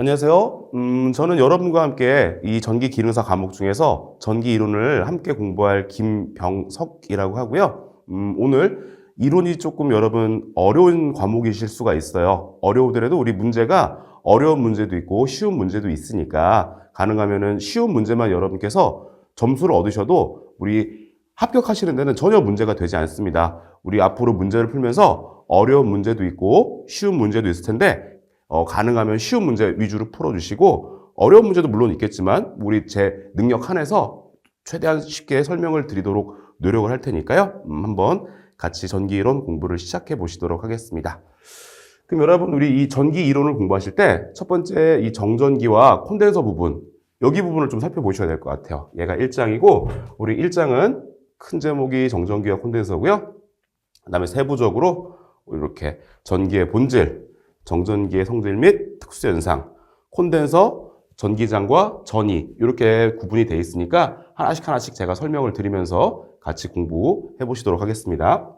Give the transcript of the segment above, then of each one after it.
안녕하세요. 저는 여러분과 함께 이 전기 기능사 과목 중에서 전기 이론을 함께 공부할 김병석이라고 하고요. 오늘 이론이 조금 여러분 어려운 과목이실 수가 있어요. 어려우더라도 우리 문제가 어려운 문제도 있고 쉬운 문제도 있으니까 가능하면은 쉬운 문제만 여러분께서 점수를 얻으셔도 우리 합격하시는 데는 전혀 문제가 되지 않습니다. 우리 앞으로 문제를 풀면서 어려운 문제도 있고 쉬운 문제도 있을 텐데 가능하면 쉬운 문제 위주로 풀어주시고 어려운 문제도 물론 있겠지만 우리 제 능력 한에서 최대한 쉽게 설명을 드리도록 노력을 할 테니까요. 한번 같이 전기 이론 공부를 시작해 보시도록 하겠습니다. 그럼 여러분 우리 이 전기 이론을 공부하실 때 첫 번째 이 정전기와 콘덴서 부분 여기 부분을 좀 살펴보셔야 될 것 같아요. 얘가 1장이고 우리 1장은 큰 제목이 정전기와 콘덴서고요. 그 다음에 세부적으로 이렇게 전기의 본질, 정전기의 성질 및 특수현상, 콘덴서, 전기장과 전이 이렇게 구분이 되어 있으니까 하나씩 제가 설명을 드리면서 같이 공부해 보시도록 하겠습니다.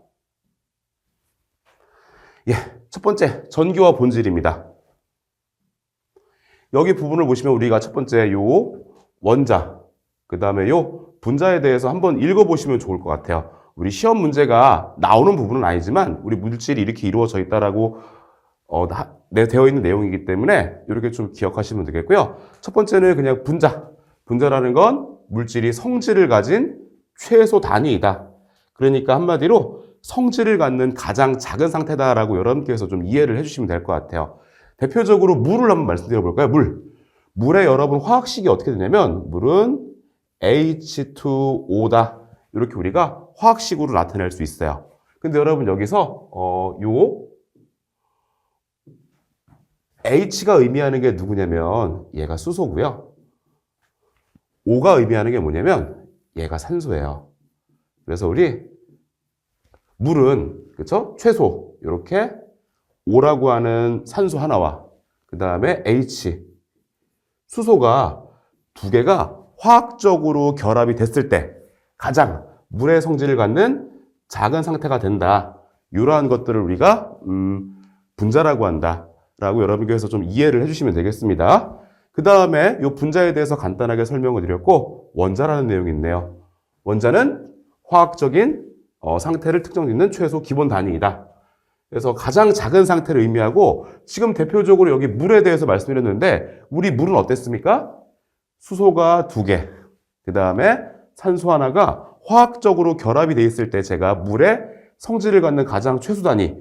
예, 첫 번째 전기와 본질입니다. 여기 부분을 보시면 우리가 첫 번째 요 원자, 그 다음에 요 분자에 대해서 한번 읽어보시면 좋을 것 같아요. 우리 시험 문제가 나오는 부분은 아니지만 우리 물질이 이렇게 이루어져 있다라고 되어 있는 내용이기 때문에 이렇게 좀 기억하시면 되겠고요. 첫 번째는 그냥 분자. 분자라는 건 물질이 성질을 가진 최소 단위이다. 그러니까 한마디로 성질을 갖는 가장 작은 상태다라고 여러분께서 좀 이해를 해주시면 될 것 같아요. 대표적으로 물을 한번 말씀드려 볼까요? 물에 여러분 화학식이 어떻게 되냐면 물은 H2O다. 이렇게 우리가 화학식으로 나타낼 수 있어요. 근데 여러분 여기서 요 H가 의미하는 게 누구냐면 얘가 수소고요. O가 의미하는 게 뭐냐면 얘가 산소예요. 그래서 우리 물은 그렇죠? 최소 이렇게 O라고 하는 산소 하나와 그 다음에 H 수소가 두 개가 화학적으로 결합이 됐을 때 가장 물의 성질을 갖는 작은 상태가 된다. 이러한 것들을 우리가 분자라고 한다. 라고 여러분께서 좀 이해를 해주시면 되겠습니다. 그 다음에 이 분자에 대해서 간단하게 설명을 드렸고 원자라는 내용이 있네요. 원자는 화학적인 상태를 특정짓는 최소 기본 단위이다. 그래서 가장 작은 상태를 의미하고 지금 대표적으로 여기 물에 대해서 말씀드렸는데 우리 물은 어땠습니까? 수소가 2개, 그 다음에 산소 하나가 화학적으로 결합이 되어 있을 때 제가 물의 성질을 갖는 가장 최소 단위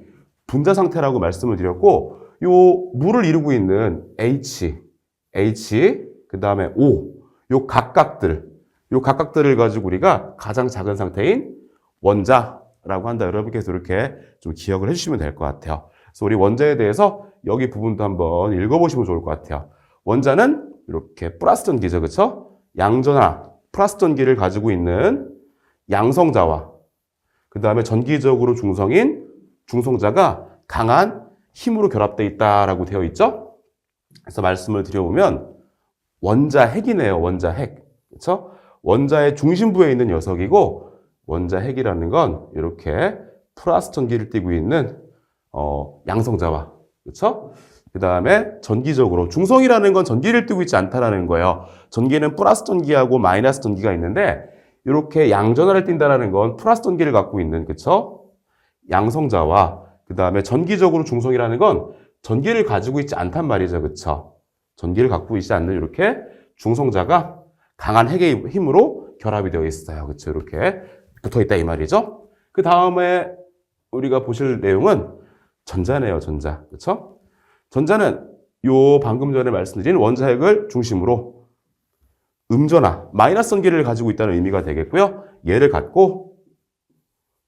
분자 상태라고 말씀을 드렸고 요 물을 이루고 있는 H, 그 다음에 O, 요 각각들을 가지고 우리가 가장 작은 상태인 원자라고 한다. 여러분께서 이렇게 좀 기억을 해주시면 될 것 같아요. 그래서 우리 원자에 대해서 여기 부분도 한번 읽어보시면 좋을 것 같아요. 원자는 이렇게 플러스 전기죠, 그렇죠? 양전하, 플러스 전기를 가지고 있는 양성자와 그 다음에 전기적으로 중성인 중성자가 강한 힘으로 결합되어 있다라고 되어 있죠? 그래서 말씀을 드려보면 원자핵이네요. 원자핵. 그렇죠? 원자의 중심부에 있는 녀석이고 원자핵이라는 건 이렇게 플러스 전기를 띠고 있는 양성자와 그렇죠? 그 다음에 전기적으로 중성이라는 건 전기를 띠고 있지 않다라는 거예요. 전기는 플러스 전기하고 마이너스 전기가 있는데 이렇게 양전하를 띈다라는 건 플러스 전기를 갖고 있는 그렇죠? 양성자와 그 다음에 전기적으로 중성이라는 건 전기를 가지고 있지 않단 말이죠. 그렇죠? 전기를 갖고 있지 않는 이렇게 중성자가 강한 핵의 힘으로 결합이 되어 있어요. 그렇죠? 이렇게 붙어 있다 이 말이죠. 그 다음에 우리가 보실 내용은 전자네요. 전자. 그렇죠? 전자는 요 방금 전에 말씀드린 원자핵을 중심으로 음전하, 마이너스 전기를 가지고 있다는 의미가 되겠고요. 얘를 갖고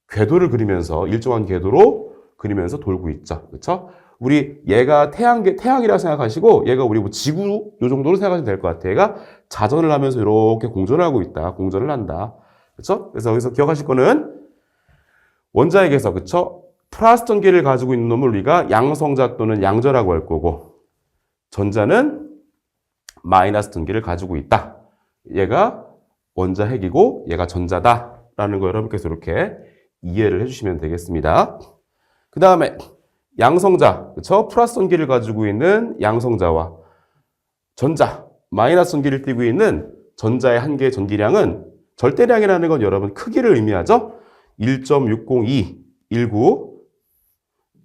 궤도를 그리면서 일정한 궤도로 그리면서 돌고 있죠. 그렇죠? 우리 얘가 태양이라고 생각하시고 얘가 우리 뭐 지구 요 정도로 생각하시면 될 것 같아요. 얘가 자전을 하면서 이렇게 공전하고 있다. 공전을 한다. 그렇죠? 그래서 여기서 기억하실 거는 원자핵에서 그렇죠? 플러스 전기를 가지고 있는 놈을 우리가 양성자 또는 양전하고 할 거고 전자는 마이너스 전기를 가지고 있다. 얘가 원자핵이고 얘가 전자다라는 거 여러분께서 이렇게 이해를 해주시면 되겠습니다. 그 다음에 양성자, 그렇죠? 플러스 전기를 가지고 있는 양성자와 전자, 마이너스 전기를 띠고 있는 전자의 한 개의 전기량은 절대량이라는 건 여러분 크기를 의미하죠? 1.602, 19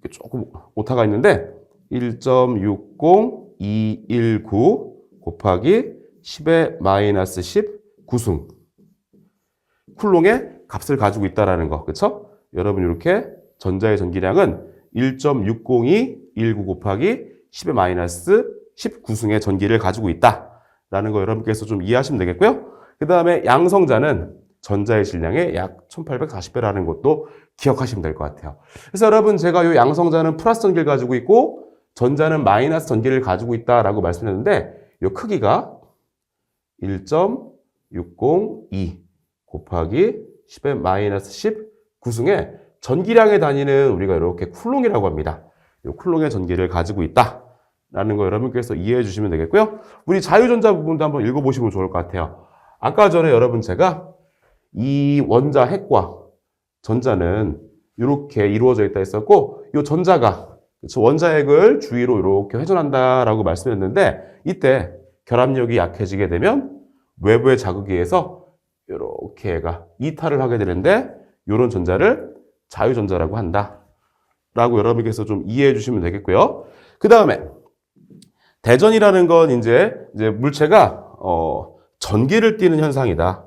조금 오타가 있는데 1.60219 곱하기 10의 마이너스 10 구승 쿨롱의 값을 가지고 있다라는 거, 그렇죠? 여러분 이렇게 전자의 전기량은 1.60219 곱하기 10의 마이너스 10 구승의 전기를 가지고 있다라는 거 여러분께서 좀 이해하시면 되겠고요. 그 다음에 양성자는 전자의 질량의 약 1840배라는 것도 기억하시면 될 것 같아요. 그래서 여러분 제가 이 양성자는 플러스 전기를 가지고 있고 전자는 마이너스 전기를 가지고 있다라고 말씀드렸는데 이 크기가 1.602 곱하기 10의 마이너스 10 구승의 전기량의 단위는 우리가 이렇게 쿨롱이라고 합니다. 이 쿨롱의 전기를 가지고 있다라는 거 여러분께서 이해해 주시면 되겠고요. 우리 자유전자 부분도 한번 읽어보시면 좋을 것 같아요. 아까 전에 여러분 제가 이 원자 핵과 전자는 이렇게 이루어져 있다 했었고 이 전자가 원자핵을 주위로 이렇게 회전한다라고 말씀드렸는데 이때 결합력이 약해지게 되면 외부의 자극에 의해서 이렇게 얘가 이탈을 하게 되는데 이런 전자를 자유전자라고 한다라고 여러분께서 좀 이해해 주시면 되겠고요. 그 다음에 대전이라는 건 이제 물체가 전기를 띠는 현상이다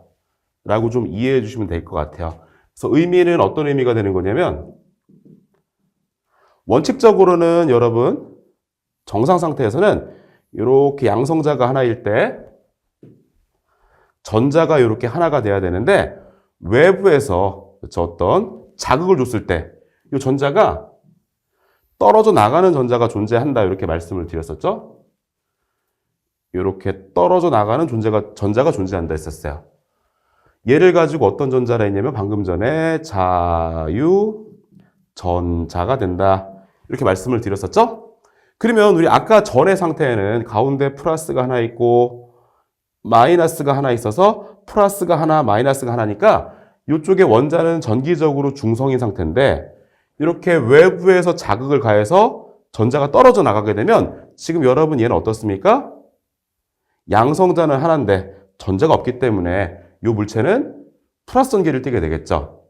라고 좀 이해해 주시면 될 것 같아요. 그래서 의미는 어떤 의미가 되는 거냐면 원칙적으로는 여러분 정상 상태에서는 이렇게 양성자가 하나일 때 전자가 이렇게 하나가 돼야 되는데 외부에서 어떤 자극을 줬을 때 이 전자가 떨어져 나가는 전자가 존재한다 이렇게 말씀을 드렸었죠. 이렇게 떨어져 나가는 전자가 존재한다 했었어요. 얘를 가지고 어떤 전자라 했냐면 방금 전에 자유전자가 된다 이렇게 말씀을 드렸었죠. 그러면 우리 아까 전의 상태에는 가운데 플러스가 하나 있고 마이너스가 하나 있어서 플러스가 하나 마이너스가 하나니까 이쪽에 원자는 전기적으로 중성인 상태인데 이렇게 외부에서 자극을 가해서 전자가 떨어져 나가게 되면 지금 여러분 얘는 어떻습니까? 양성자는 하나인데 전자가 없기 때문에 이 물체는 플러스 전기를 띠게 되겠죠.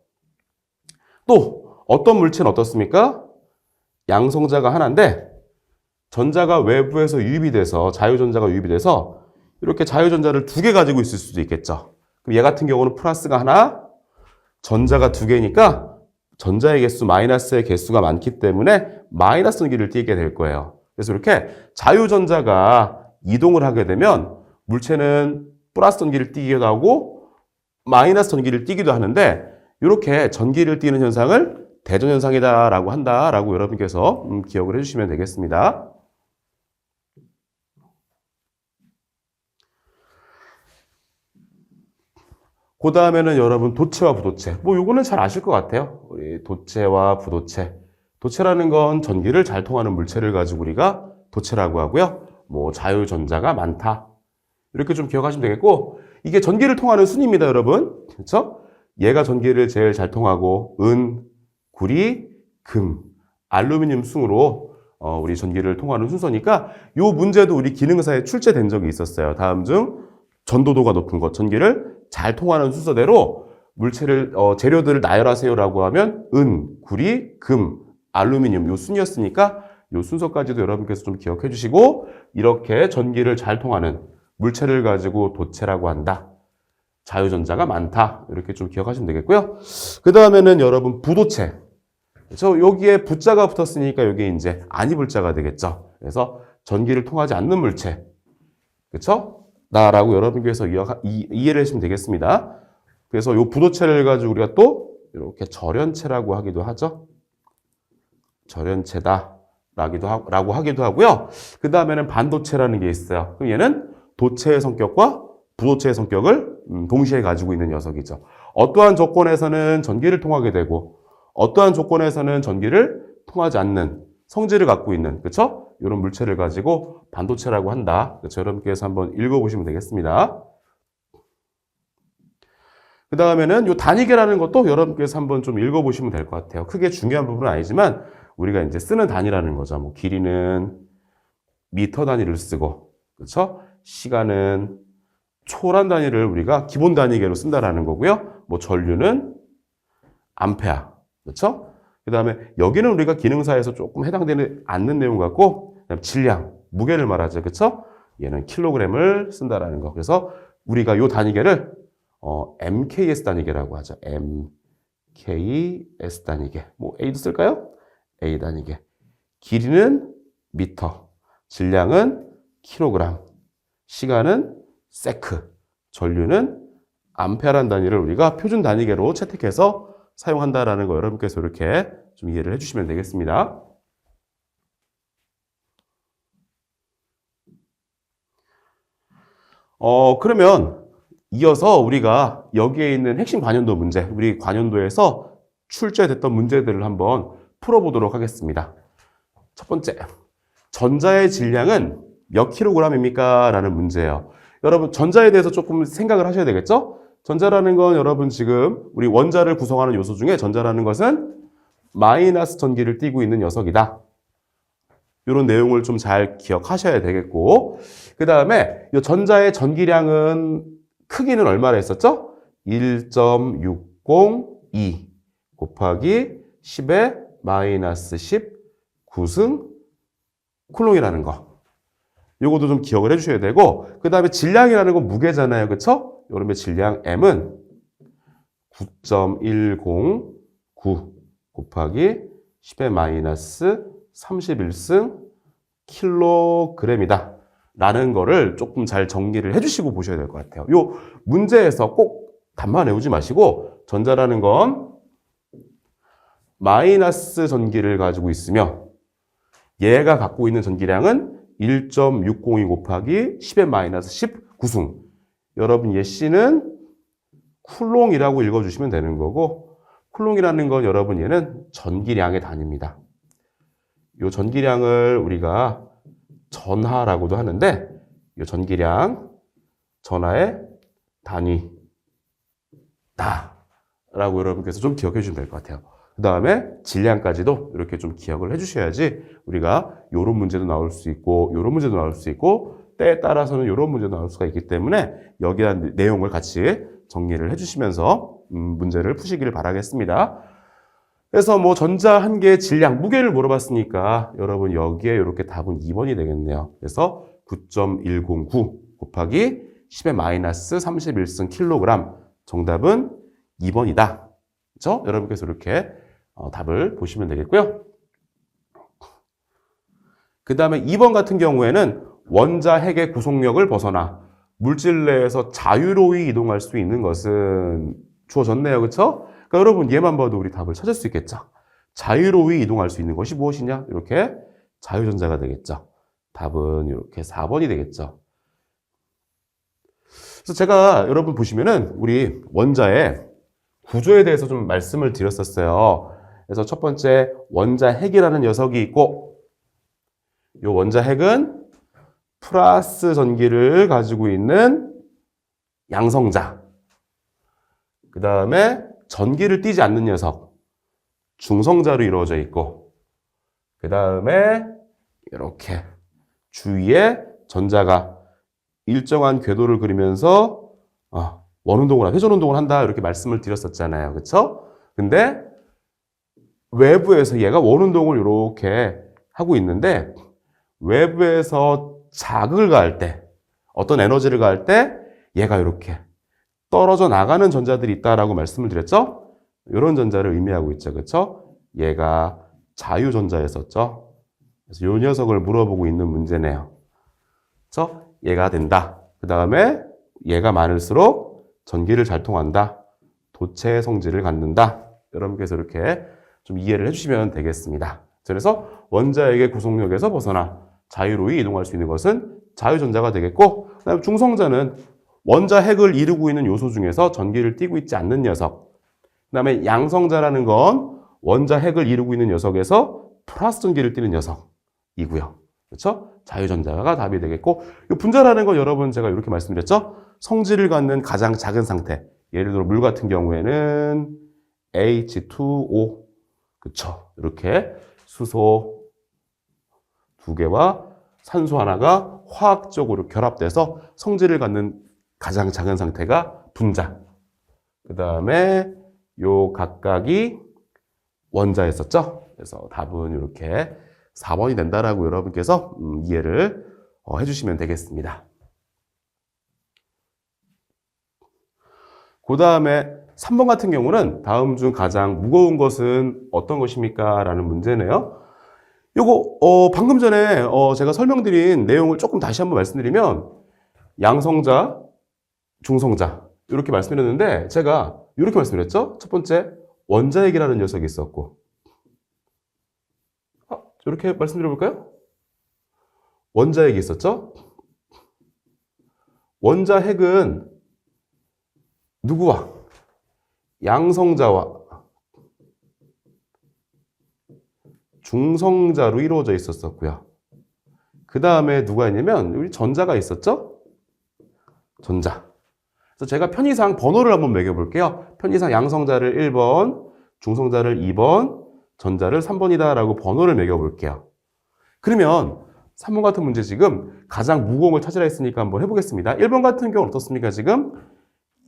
또 어떤 물체는 어떻습니까? 양성자가 하나인데 전자가 외부에서 유입이 돼서 자유전자가 유입이 돼서 이렇게 자유전자를 두 개 가지고 있을 수도 있겠죠. 그럼 얘 같은 경우는 플러스가 하나, 전자가 두 개니까 전자의 개수, 마이너스의 개수가 많기 때문에 마이너스 전기를 띠게 될 거예요. 그래서 이렇게 자유전자가 이동을 하게 되면 물체는 플러스 전기를 띠기도 하고 마이너스 전기를 띠기도 하는데 이렇게 전기를 띠는 현상을 대전현상이다라고 한다라고 여러분께서 기억을 해주시면 되겠습니다. 그 다음에는 여러분 도체와 부도체. 요거는 잘 아실 것 같아요. 우리 도체와 부도체. 도체라는 건 전기를 잘 통하는 물체를 가지고 우리가 도체라고 하고요. 자유전자가 많다. 이렇게 좀 기억하시면 되겠고, 이게 전기를 통하는 순입니다, 여러분. 그렇죠? 얘가 전기를 제일 잘 통하고, 은, 구리, 금, 알루미늄 순으로 우리 전기를 통하는 순서니까 이 문제도 우리 기능사에 출제된 적이 있었어요. 다음 중 전도도가 높은 것, 전기를 잘 통하는 순서대로 물체를 재료들을 나열하세요라고 하면 은, 구리, 금, 알루미늄 요 순이었으니까 요 순서까지도 여러분께서 좀 기억해 주시고 이렇게 전기를 잘 통하는 물체를 가지고 도체라고 한다. 자유전자가 많다. 이렇게 좀 기억하시면 되겠고요. 그 다음에는 여러분 부도체. 그렇죠? 여기에 부자가 붙었으니까 여기 이제 아니불자가 되겠죠. 그래서 전기를 통하지 않는 물체. 그렇죠? 나라고 여러분께서 이해를 해주시면 되겠습니다. 그래서 이 부도체를 가지고 우리가 또 이렇게 절연체라고 하기도 하죠. 절연체다 라고 하기도 하고요. 그 다음에는 반도체라는 게 있어요. 그럼 얘는 도체의 성격과 부도체의 성격을 동시에 가지고 있는 녀석이죠. 어떠한 조건에서는 전기를 통하게 되고 어떠한 조건에서는 전기를 통하지 않는 성질을 갖고 있는, 그렇죠? 이런 물체를 가지고 반도체라고 한다. 그렇죠? 여러분께서 한번 읽어보시면 되겠습니다. 그 다음에는 이 단위계라는 것도 여러분께서 한번 좀 읽어보시면 될 것 같아요. 크게 중요한 부분은 아니지만 우리가 이제 쓰는 단위라는 거죠. 길이는 미터 단위를 쓰고 그렇죠? 시간은 초란 단위를 우리가 기본 단위계로 쓴다라는 거고요. 뭐 전류는 암페아. 그렇죠? 그다음에 여기는 우리가 기능사에서 조금 해당되지 않는 내용 같고 그다음 질량, 무게를 말하죠. 그렇죠? 얘는 킬로그램을 쓴다라는 거. 그래서 우리가 요 단위계를 MKS 단위계라고 하죠. MKS 단위계. 뭐 A도 쓸까요? A 단위계. 길이는 미터, 질량은 킬로그램, 시간은 세크, 전류는 암페라는 단위를 우리가 표준 단위계로 채택해서 사용한다라는 거 여러분께서 이렇게 좀 이해를 해주시면 되겠습니다. 그러면 이어서 우리가 여기에 있는 핵심 관연도 문제, 우리 관연도에서 출제됐던 문제들을 한번 풀어보도록 하겠습니다. 첫 번째, 전자의 질량은 몇 킬로그램입니까? 라는 문제예요. 여러분, 전자에 대해서 조금 생각을 하셔야 되겠죠? 전자라는 건 여러분 지금 우리 원자를 구성하는 요소 중에 전자라는 것은 마이너스 전기를 띠고 있는 녀석이다. 이런 내용을 좀 잘 기억하셔야 되겠고, 그 다음에 이 전자의 전기량은 크기는 얼마나 했었죠? 1.602 곱하기 10의 마이너스 10 9승 쿨롱이라는 거. 요것도 좀 기억을 해주셔야 되고, 그 다음에 질량이라는 건 무게잖아요. 그쵸? 여러분의 질량 M은 9.109 곱하기 10의 마이너스 31승 킬로그램이다. 라는 거를 조금 잘 정리를 해주시고 보셔야 될 것 같아요. 요 문제에서 꼭 답만 외우지 마시고, 전자라는 건 마이너스 전기를 가지고 있으며, 얘가 갖고 있는 전기량은 1.602 곱하기 10의 마이너스 19승. 여러분, 얘 C는 쿨롱이라고 읽어주시면 되는 거고, 쿨롱이라는 건 여러분 얘는 전기량의 단위입니다. 이 전기량을 우리가 전하라고도 하는데, 이 전기량, 전하의 단위다. 라고 여러분께서 좀 기억해 주시면 될 것 같아요. 그 다음에 질량까지도 이렇게 좀 기억을 해주셔야지 우리가 요런 문제도 나올 수 있고 요런 문제도 나올 수 있고 때에 따라서는 요런 문제도 나올 수가 있기 때문에 여기에 대한 내용을 같이 정리를 해주시면서 문제를 푸시기를 바라겠습니다. 그래서 뭐 전자 한 개의 질량, 무게를 물어봤으니까 여러분 여기에 이렇게 답은 2번이 되겠네요. 그래서 9.109 곱하기 10의 마이너스 31승 킬로그램. 정답은 2번이다. 그렇죠? 여러분께서 이렇게 답을 보시면 되겠고요. 그 다음에 2번 같은 경우에는 원자 핵의 구속력을 벗어나 물질 내에서 자유로이 이동할 수 있는 것은 주어졌네요. 그렇죠? 그러니까 여러분 얘만 봐도 우리 답을 찾을 수 있겠죠. 자유로이 이동할 수 있는 것이 무엇이냐? 이렇게 자유전자가 되겠죠. 답은 이렇게 4번이 되겠죠. 그래서 제가 여러분 보시면은 우리 원자의 구조에 대해서 좀 말씀을 드렸었어요. 그래서 첫 번째 원자 핵이라는 녀석이 있고, 이 원자 핵은 플러스 전기를 가지고 있는 양성자. 그 다음에 전기를 띠지 않는 녀석, 중성자로 이루어져 있고, 그 다음에 이렇게 주위에 전자가 일정한 궤도를 그리면서 원운동을, 회전운동을 한다 이렇게 말씀을 드렸었잖아요. 그렇죠? 근데 외부에서 얘가 원운동을 이렇게 하고 있는데 외부에서 자극을 가할 때, 어떤 에너지를 가할 때 얘가 이렇게 떨어져 나가는 전자들이 있다라고 말씀을 드렸죠? 이런 전자를 의미하고 있죠. 그렇죠? 얘가 자유전자였었죠. 그래서 이 녀석을 물어보고 있는 문제네요. 그래서 얘가 된다. 그 다음에 얘가 많을수록 전기를 잘 통한다. 도체 성질을 갖는다. 여러분께서 이렇게 좀 이해를 해주시면 되겠습니다. 그래서 원자핵의 구속력에서 벗어나 자유로이 이동할 수 있는 것은 자유전자가 되겠고, 그다음에 중성자는 원자핵을 이루고 있는 요소 중에서 전기를 띠고 있지 않는 녀석. 그다음에 양성자라는 건 원자핵을 이루고 있는 녀석에서 플러스 전기를 띠는 녀석이고요. 그렇죠? 자유전자가 답이 되겠고, 이 분자라는 건 여러분 제가 이렇게 말씀드렸죠? 성질을 갖는 가장 작은 상태. 예를 들어 물 같은 경우에는 H2O. 그렇죠? 이렇게 수소 2개와 산소 하나가 화학적으로 결합돼서 성질을 갖는 가장 작은 상태가 분자. 그 다음에 요 각각이 원자였었죠. 그래서 답은 이렇게 4번이 된다라고 여러분께서 이해를 해주시면 되겠습니다. 그 다음에 3번 같은 경우는 다음 중 가장 무거운 것은 어떤 것입니까? 라는 문제네요. 요거 방금 전에 제가 설명드린 내용을 조금 다시 한번 말씀드리면 양성자, 중성자 이렇게 말씀드렸는데 제가 이렇게 말씀드렸죠. 첫 번째 원자핵이라는 녀석이 있었고 이렇게 말씀드려볼까요? 원자핵이 있었죠. 원자핵은 누구와? 양성자와 중성자로 이루어져 있었고요. 그 다음에 누가 있냐면 우리 전자가 있었죠? 전자. 그래서 제가 편의상 번호를 한번 매겨볼게요. 편의상 양성자를 1번, 중성자를 2번, 전자를 3번이다 라고 번호를 매겨볼게요. 그러면 3번 같은 문제 지금 가장 무거운 걸 찾으라 했으니까 한번 해보겠습니다. 1번 같은 경우는 어떻습니까? 지금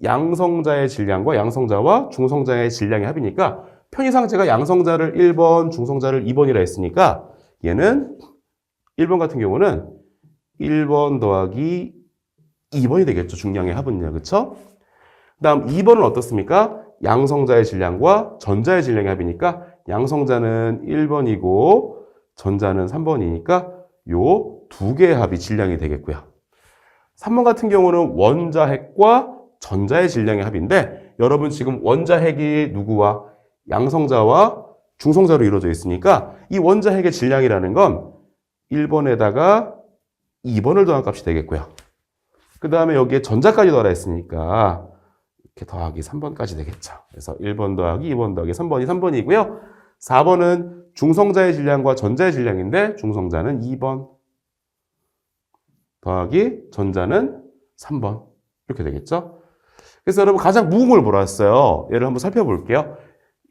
양성자의 질량과 양성자와 중성자의 질량의 합이니까 편의상 제가 양성자를 1번, 중성자를 2번이라 했으니까 얘는 1번 같은 경우는 1번 더하기 2번이 되겠죠. 중량의 합은요. 그쵸? 그 다음 2번은 어떻습니까? 양성자의 질량과 전자의 질량의 합이니까 양성자는 1번이고 전자는 3번이니까 요 두 개의 합이 질량이 되겠고요. 3번 같은 경우는 원자핵과 전자의 질량의 합인데 여러분 지금 원자핵이 누구와? 양성자와 중성자로 이루어져 있으니까 이 원자핵의 질량이라는 건 1번에다가 2번을 더한 값이 되겠고요. 그 다음에 여기에 전자까지 더하라 했으니까 이렇게 더하기 3번까지 되겠죠. 그래서 1번 더하기 2번 더하기 3번이 3번이고요. 4번은 중성자의 질량과 전자의 질량인데 중성자는 2번 더하기 전자는 3번 이렇게 되겠죠. 그래서 여러분 가장 무거운 걸 몰았어요. 얘를 한번 살펴볼게요.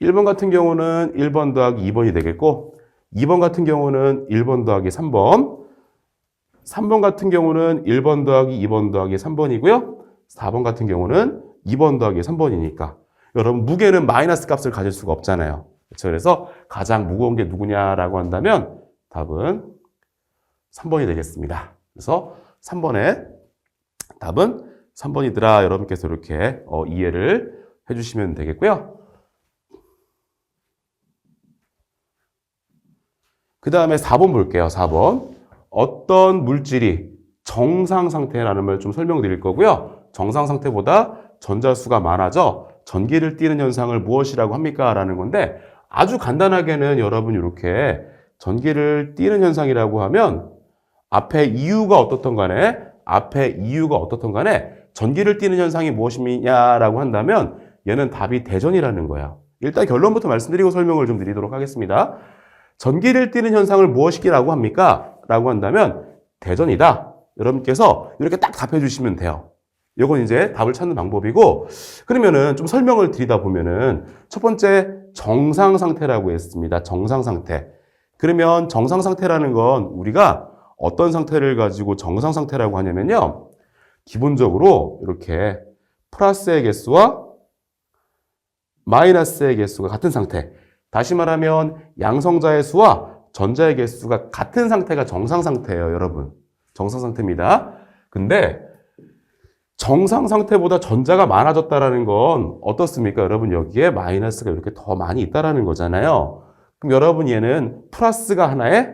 1번 같은 경우는 1번 더하기 2번이 되겠고 2번 같은 경우는 1번 더하기 3번 3번 같은 경우는 1번 더하기 2번 더하기 3번이고요. 4번 같은 경우는 2번 더하기 3번이니까 여러분 무게는 마이너스 값을 가질 수가 없잖아요. 그렇죠? 그래서 가장 무거운 게 누구냐라고 한다면 답은 3번이 되겠습니다. 그래서 3번의 답은 3번이더라. 여러분께서 이렇게 이해를 해주시면 되겠고요. 그 다음에 4번 볼게요. 4번. 어떤 물질이 정상 상태라는 말 좀 설명드릴 거고요. 정상 상태보다 전자수가 많아져 전기를 띠는 현상을 무엇이라고 합니까? 라는 건데 아주 간단하게는 여러분 이렇게 전기를 띠는 현상이라고 하면 앞에 이유가 어떻든 간에 전기를 띠는 현상이 무엇이냐라고 한다면 얘는 답이 대전이라는 거예요. 일단 결론부터 말씀드리고 설명을 좀 드리도록 하겠습니다. 전기를 띠는 현상을 무엇이라고 합니까? 라고 한다면 대전이다. 여러분께서 이렇게 딱 답해 주시면 돼요. 이건 이제 답을 찾는 방법이고 그러면은 좀 설명을 드리다 보면은 첫 번째 정상 상태라고 했습니다. 정상 상태. 그러면 정상 상태라는 건 우리가 어떤 상태를 가지고 정상 상태라고 하냐면요. 기본적으로 이렇게 플러스의 개수와 마이너스의 개수가 같은 상태. 다시 말하면 양성자의 수와 전자의 개수가 같은 상태가 정상 상태예요, 여러분. 정상 상태입니다. 근데 정상 상태보다 전자가 많아졌다라는 건 어떻습니까? 여러분 여기에 마이너스가 이렇게 더 많이 있다라는 거잖아요. 그럼 여러분 얘는 플러스가 하나에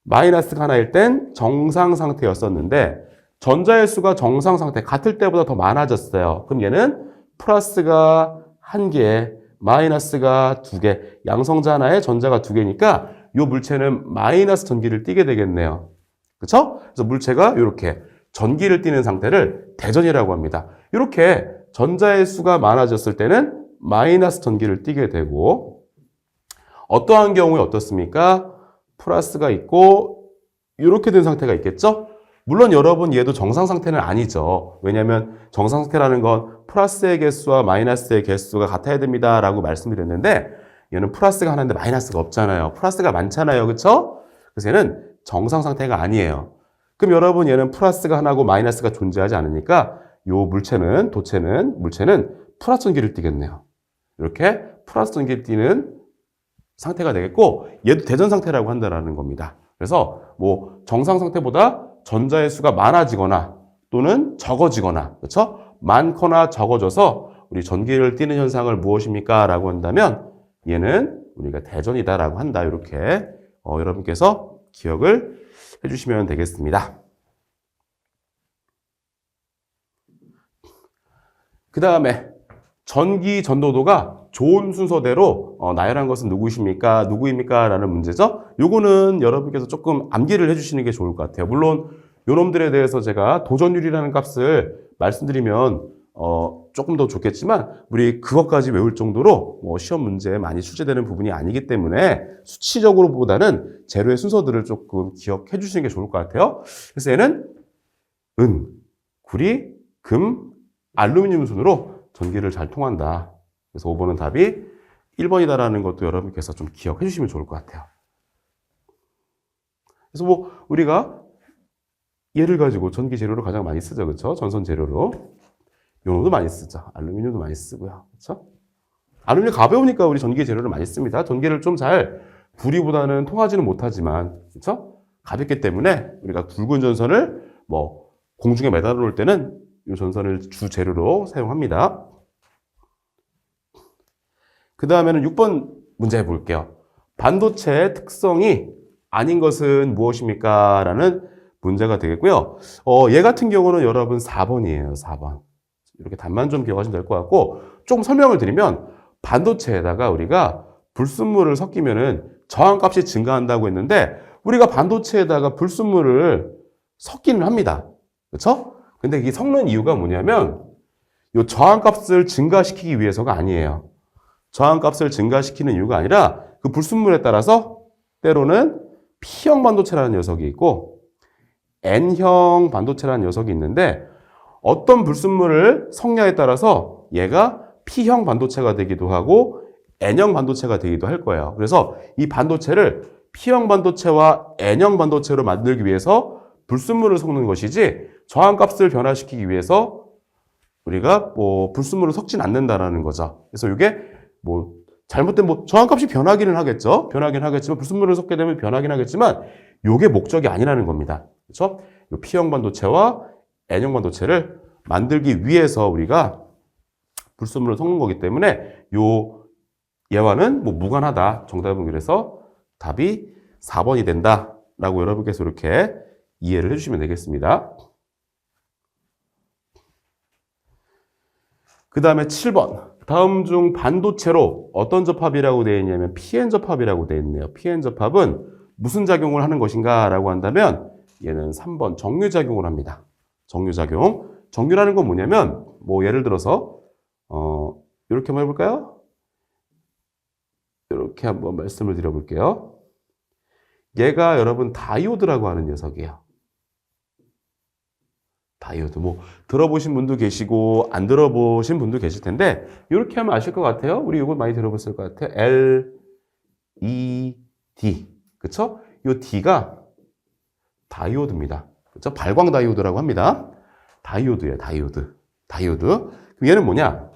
마이너스가 하나일 땐 정상 상태였었는데 전자의 수가 정상 상태 같을 때보다 더 많아졌어요. 그럼 얘는 플러스가 1개, 마이너스가 2개, 양성자 하나에 전자가 2개니까 이 물체는 마이너스 전기를 띠게 되겠네요. 그렇죠? 그래서 물체가 이렇게 전기를 띠는 상태를 대전이라고 합니다. 이렇게 전자의 수가 많아졌을 때는 마이너스 전기를 띠게 되고 어떠한 경우에 어떻습니까? 플러스가 있고 이렇게 된 상태가 있겠죠? 물론 여러분 얘도 정상 상태는 아니죠. 왜냐하면 정상 상태라는 건 플러스의 개수와 마이너스의 개수가 같아야 됩니다 라고 말씀드렸는데 얘는 플러스가 하나인데 마이너스가 없잖아요. 플러스가 많잖아요. 그렇죠? 그래서 얘는 정상 상태가 아니에요. 그럼 여러분 얘는 플러스가 하나고 마이너스가 존재하지 않으니까 요 물체는 플러스 전기를 띠겠네요. 이렇게 플러스 전기를 띠는 상태가 되겠고 얘도 대전 상태라고 한다는 겁니다. 그래서 뭐 정상 상태보다 전자의 수가 많아지거나 또는 적어지거나 그렇죠? 많거나 적어져서 우리 전기를 띠는 현상을 무엇입니까? 라고 한다면 얘는 우리가 대전이다라고 한다. 이렇게 여러분께서 기억을 해주시면 되겠습니다. 그 다음에 전기 전도도가 좋은 순서대로 나열한 것은 누구십니까? 누구입니까? 라는 문제죠. 요거는 여러분께서 조금 암기를 해주시는 게 좋을 것 같아요. 물론 요놈들에 대해서 제가 도전율이라는 값을 말씀드리면 조금 더 좋겠지만 우리 그것까지 외울 정도로 시험 문제에 많이 출제되는 부분이 아니기 때문에 수치적으로 보다는 재료의 순서들을 조금 기억해 주시는 게 좋을 것 같아요. 그래서 얘는 은, 구리, 금, 알루미늄 순으로 전기를 잘 통한다. 그래서 5번은 답이 1번이다라는 것도 여러분께서 좀 기억해 주시면 좋을 것 같아요. 그래서 뭐 우리가 얘를 가지고 전기 재료로 가장 많이 쓰죠. 그렇죠? 전선 재료로. 요놈도 많이 쓰죠. 알루미늄도 많이 쓰고요. 그렇죠? 알루미늄 가벼우니까 우리 전기 재료를 많이 씁니다. 전기를 좀 잘 구리보다는 통하지는 못하지만 그렇죠? 가볍기 때문에 우리가 굵은 전선을 뭐 공중에 매달아 놓을 때는 이 전선을 주 재료로 사용합니다. 그 다음에는 6번 문제 해볼게요. 반도체의 특성이 아닌 것은 무엇입니까? 라는 문제가 되겠고요. 얘 같은 경우는 여러분 4번이에요. 4번. 이렇게 답만 좀 기억하시면 될 것 같고 조금 설명을 드리면 반도체에다가 우리가 불순물을 섞이면은 저항값이 증가한다고 했는데 우리가 반도체에다가 불순물을 섞기는 합니다. 그렇죠? 근데 이게 섞는 이유가 뭐냐면 이 저항값을 증가시키기 위해서가 아니에요. 저항값을 증가시키는 이유가 아니라 그 불순물에 따라서 때로는 P형 반도체라는 녀석이 있고 N형 반도체라는 녀석이 있는데 어떤 불순물을 섞냐에 따라서 얘가 P형 반도체가 되기도 하고 N형 반도체가 되기도 할 거예요. 그래서 이 반도체를 P형 반도체와 N형 반도체로 만들기 위해서 불순물을 섞는 것이지 저항값을 변화시키기 위해서 우리가 뭐 불순물을 섞진 않는다라는 거죠. 그래서 이게 뭐 잘못된 저항값이 변하기는 하겠죠. 변하긴 하겠지만 불순물을 섞게 되면 변하긴 하겠지만 이게 목적이 아니라는 겁니다. 그렇죠? 이 P형 반도체와 N형 반도체를 만들기 위해서 우리가 불순물을 섞는 거기 때문에 얘와는 뭐 무관하다. 정답은 그래서 답이 4번이 된다라고 여러분께서 이렇게 이해를 해주시면 되겠습니다. 그 다음에 7번. 다음 중 반도체로 어떤 접합이라고 되어 있냐면 PN 접합이라고 되어 있네요. PN 접합은 무슨 작용을 하는 것인가 라고 한다면 얘는 3번 정류작용을 합니다. 정류작용. 정류라는 건 뭐냐면 뭐 예를 들어서 이렇게 한번 해볼까요? 이렇게 한번 말씀을 드려볼게요. 얘가 여러분 다이오드라고 하는 녀석이에요. 다이오드. 뭐 들어보신 분도 계시고 안 들어보신 분도 계실 텐데 이렇게 하면 아실 것 같아요. 우리 이거 많이 들어봤을 것 같아요. L, E, D. 그쵸? 이 D가 다이오드입니다. 그쵸? 발광 다이오드라고 합니다. 다이오드예요. 다이오드. 그럼 얘는 뭐냐?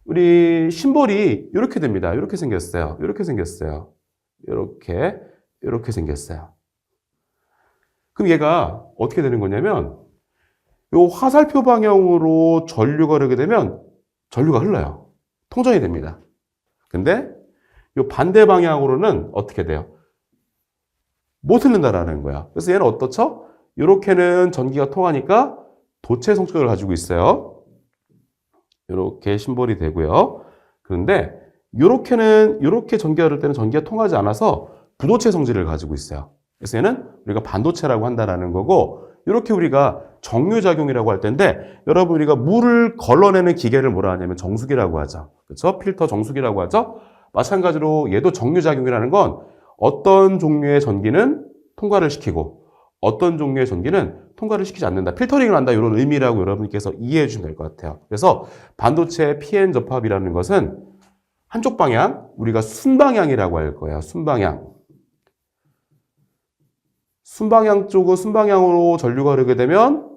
우리 심볼이 이렇게 됩니다. 이렇게 생겼어요. 이렇게 생겼어요. 이렇게 생겼어요. 그럼 얘가 어떻게 되는 거냐면 요 화살표 방향으로 전류가 흐르게 되면 전류가 흘러요. 통전이 됩니다. 근데 요 반대 방향으로는 어떻게 돼요? 못 흐른다라는 거야. 그래서 얘는 어떻죠? 이렇게는 전기가 통하니까 도체 성질을 가지고 있어요. 이렇게 심볼이 되고요. 그런데 이렇게 전기가 흐를 때는 전기가 통하지 않아서 부도체 성질을 가지고 있어요. 그래서 얘는 우리가 반도체라고 한다라는 거고 이렇게 우리가 정류작용이라고 할 텐데 여러분 우리가 물을 걸러내는 기계를 뭐라 하냐면 정수기라고 하죠. 그렇죠? 필터 정수기라고 하죠. 마찬가지로 얘도 정류작용이라는 건 어떤 종류의 전기는 통과를 시키고 어떤 종류의 전기는 통과를 시키지 않는다. 필터링을 한다. 이런 의미라고 여러분께서 이해해 주시면 될 것 같아요. 그래서 반도체 PN 접합이라는 것은 한쪽 방향, 우리가 순방향이라고 할 거예요. 순방향. 순방향 쪽은 순방향으로 전류가 흐르게 되면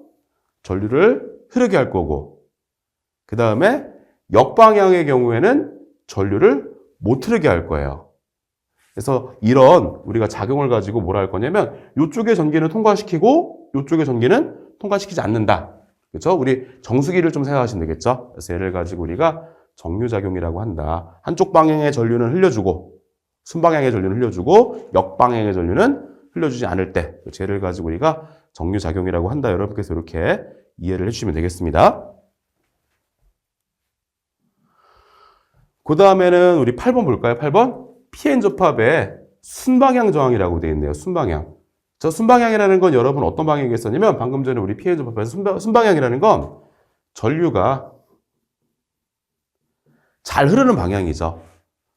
전류를 흐르게 할 거고, 그 다음에 역방향의 경우에는 전류를 못 흐르게 할 거예요. 그래서 이런 우리가 작용을 가지고 뭐라 할 거냐면 이쪽의 전기는 통과시키고 이쪽의 전기는 통과시키지 않는다. 그렇죠? 우리 정수기를 좀 생각하시면 되겠죠? 그래서 얘를 가지고 우리가 정류작용이라고 한다. 한쪽 방향의 전류는 흘려주고 순방향의 전류는 흘려주고 역방향의 전류는 흘려주지 않을 때 쟤를 가지고 우리가 정류작용이라고 한다. 여러분께서 이렇게 이해를 해주시면 되겠습니다. 그 다음에는 우리 8번 볼까요? 8번 PN 접합의 순방향 저항이라고 되어 있네요. 순방향. 저 순방향이라는 건 여러분 어떤 방향이겠었냐면 방금 전에 우리 PN 접합에서 순방향이라는 건 전류가 잘 흐르는 방향이죠.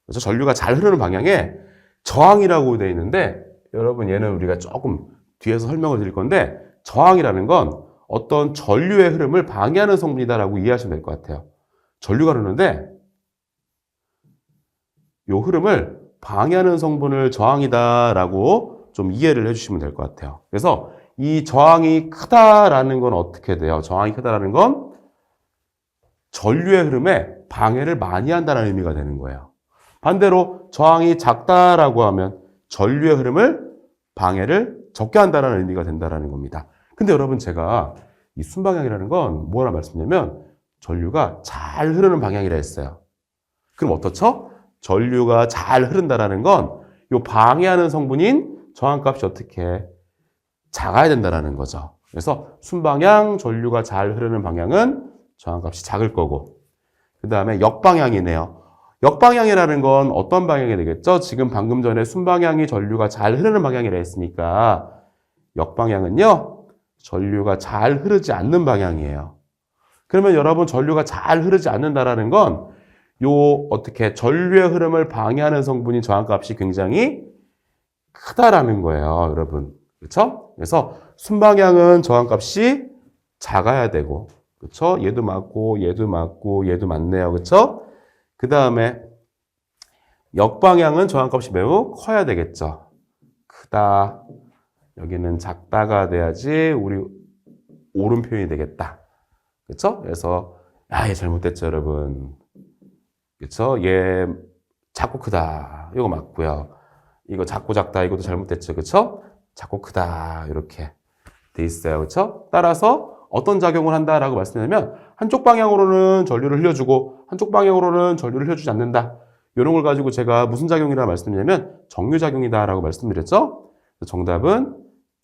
그래서 전류가 잘 흐르는 방향에 저항이라고 되어 있는데 여러분 얘는 우리가 조금 뒤에서 설명을 드릴 건데 저항이라는 건 어떤 전류의 흐름을 방해하는 성분이다라고 이해하시면 될 것 같아요. 전류가 흐르는데 이 흐름을 방해하는 성분을 저항이다라고 좀 이해를 해주시면 될 것 같아요. 그래서 이 저항이 크다라는 건 어떻게 돼요? 저항이 크다라는 건 전류의 흐름에 방해를 많이 한다는 의미가 되는 거예요. 반대로 저항이 작다라고 하면 전류의 흐름을 방해를 적게 한다는 의미가 된다는 겁니다. 근데 여러분 제가 이 순방향이라는 건 뭐라 말씀드리냐면 전류가 잘 흐르는 방향이라 했어요. 그럼 어떻죠? 전류가 잘 흐른다라는 건 이 방해하는 성분인 저항값이 어떻게 작아야 된다는 거죠. 그래서 순방향 전류가 잘 흐르는 방향은 저항값이 작을 거고 그 다음에 역방향이네요. 역방향이라는 건 어떤 방향이 되겠죠? 지금 방금 전에 순방향이 전류가 잘 흐르는 방향이라 했으니까 역방향은요. 전류가 잘 흐르지 않는 방향이에요. 그러면 여러분 전류가 잘 흐르지 않는다라는 건 어떻게 전류의 흐름을 방해하는 성분인 저항값이 굉장히 크다라는 거예요, 여러분. 그렇죠? 그래서 순방향은 저항값이 작아야 되고, 그렇죠? 얘도 맞고, 얘도 맞고, 얘도 맞네요, 그렇죠? 그 다음에 역방향은 저항값이 매우 커야 되겠죠. 크다. 여기는 작다가 돼야지 우리 옳은 표현이 되겠다. 그렇죠? 그래서 얘 잘못됐죠, 여러분. 그렇죠? 얘 작고 크다. 이거 맞고요. 이거 작고 작다. 이것도 잘못됐죠. 그렇죠? 작고 크다. 이렇게 돼 있어요. 그렇죠? 따라서 어떤 작용을 한다라고 말씀드리면 한쪽 방향으로는 전류를 흘려주고 한쪽 방향으로는 전류를 흘려주지 않는다. 이런 걸 가지고 제가 무슨 작용이라고 말씀드리냐면 정류작용이다라고 말씀드렸죠? 정답은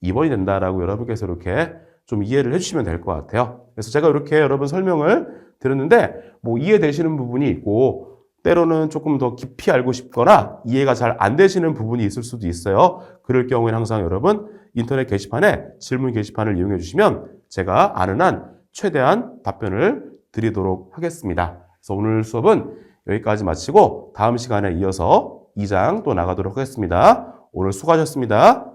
2번이 된다라고 여러분께서 이렇게 좀 이해를 해주시면 될 것 같아요. 그래서 제가 이렇게 여러분 설명을 드렸는데 뭐 이해되시는 부분이 있고 때로는 조금 더 깊이 알고 싶거나 이해가 잘 안 되시는 부분이 있을 수도 있어요. 그럴 경우에는 항상 여러분 인터넷 게시판에 질문 게시판을 이용해 주시면 제가 아는 한 최대한 답변을 드리도록 하겠습니다. 그래서 오늘 수업은 여기까지 마치고 다음 시간에 이어서 2장 또 나가도록 하겠습니다. 오늘 수고하셨습니다.